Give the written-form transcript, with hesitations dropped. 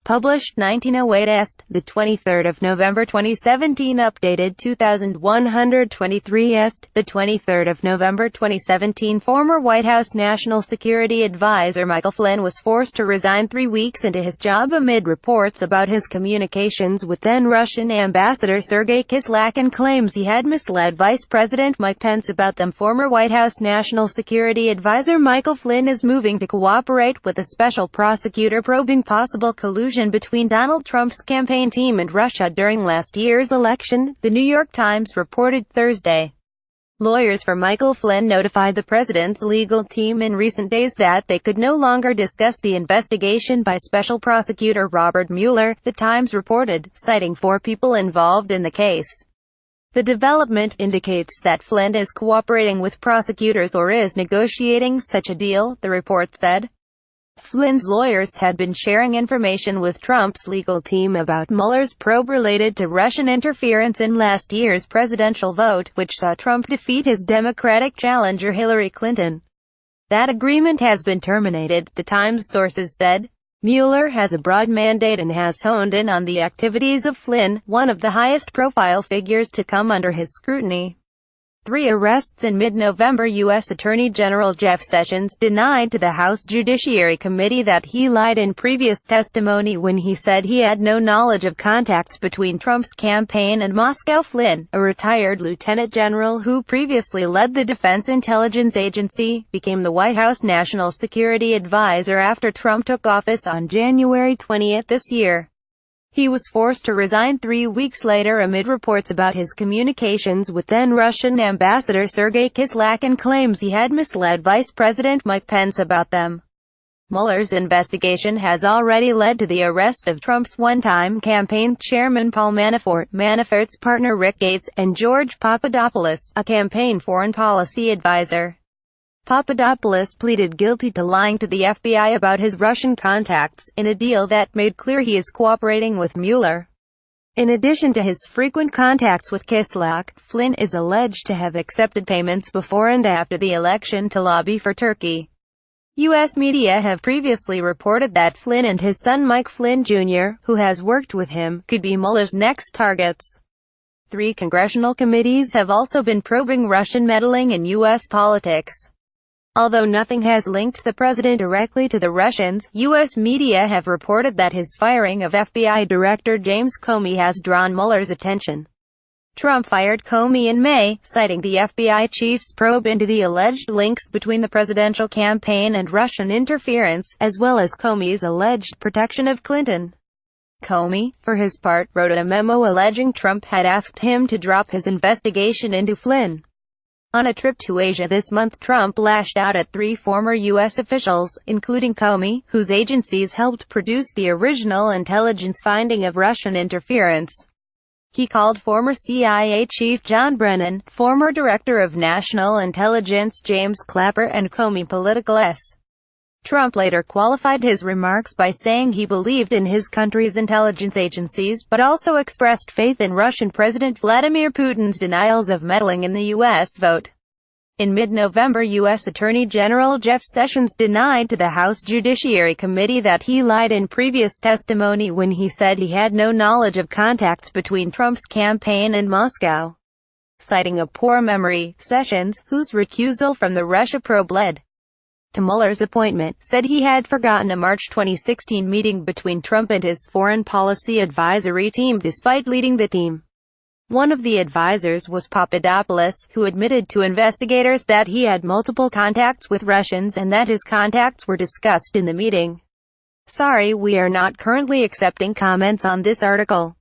Published 1908 est. The 23rd of November 2017. Updated 2123 est. The 23rd of November 2017. Former White House National Security Advisor Michael Flynn was forced to resign 3 weeks into his job amid reports about his communications with then-Russian Ambassador Sergei Kislyak and claims he had misled Vice President Mike Pence about them. Former White House National Security Advisor Michael Flynn is moving to cooperate with a special prosecutor probing possible collusion between Donald Trump's campaign team and Russia during last year's election, The New York Times reported Thursday. Lawyers for Michael Flynn notified the president's legal team in recent days that they could no longer discuss the investigation by Special Prosecutor Robert Mueller, the Times reported, citing 4 people involved in the case. The development indicates that Flynn is cooperating with prosecutors or is negotiating such a deal, the report said. Flynn's lawyers had been sharing information with Trump's legal team about Mueller's probe related to Russian interference in last year's presidential vote, which saw Trump defeat his Democratic challenger Hillary Clinton. That agreement has been terminated, the Times sources said. Mueller has a broad mandate and has honed in on the activities of Flynn, one of the highest-profile figures to come under his scrutiny. 3 arrests in mid-November. U.S. Attorney General Jeff Sessions denied to the House Judiciary Committee that he lied in previous testimony when he said he had no knowledge of contacts between Trump's campaign and Moscow. Flynn, a retired lieutenant general who previously led the Defense Intelligence Agency, became the White House National Security Advisor after Trump took office on January 20 this year. He was forced to resign 3 weeks later amid reports about his communications with then-Russian Ambassador Sergei Kislyak and claims he had misled Vice President Mike Pence about them. Mueller's investigation has already led to the arrest of Trump's one-time campaign chairman Paul Manafort, Manafort's partner Rick Gates, and George Papadopoulos, a campaign foreign policy advisor. Papadopoulos pleaded guilty to lying to the FBI about his Russian contacts, in a deal that made clear he is cooperating with Mueller. In addition to his frequent contacts with Kislyak, Flynn is alleged to have accepted payments before and after the election to lobby for Turkey. U.S. media have previously reported that Flynn and his son Mike Flynn Jr., who has worked with him, could be Mueller's next targets. 3 congressional committees have also been probing Russian meddling in U.S. politics. Although nothing has linked the president directly to the Russians, U.S. media have reported that his firing of FBI Director James Comey has drawn Mueller's attention. Trump fired Comey in May, citing the FBI chief's probe into the alleged links between the presidential campaign and Russian interference, as well as Comey's alleged protection of Clinton. Comey, for his part, wrote a memo alleging Trump had asked him to drop his investigation into Flynn. On a trip to Asia this month, Trump lashed out at 3 former U.S. officials, including Comey, whose agencies helped produce the original intelligence finding of Russian interference. He called former CIA Chief John Brennan, former Director of National Intelligence James Clapper, and Comey political S. Trump later qualified his remarks by saying he believed in his country's intelligence agencies, but also expressed faith in Russian President Vladimir Putin's denials of meddling in the U.S. vote. In mid-November, U.S. Attorney General Jeff Sessions denied to the House Judiciary Committee that he lied in previous testimony when he said he had no knowledge of contacts between Trump's campaign and Moscow. Citing a poor memory, Sessions, whose recusal from the Russia probe led to Mueller's appointment, said he had forgotten a March 2016 meeting between Trump and his foreign policy advisory team despite leading the team. One of the advisors was Papadopoulos, who admitted to investigators that he had multiple contacts with Russians and that his contacts were discussed in the meeting. Sorry, we are not currently accepting comments on this article.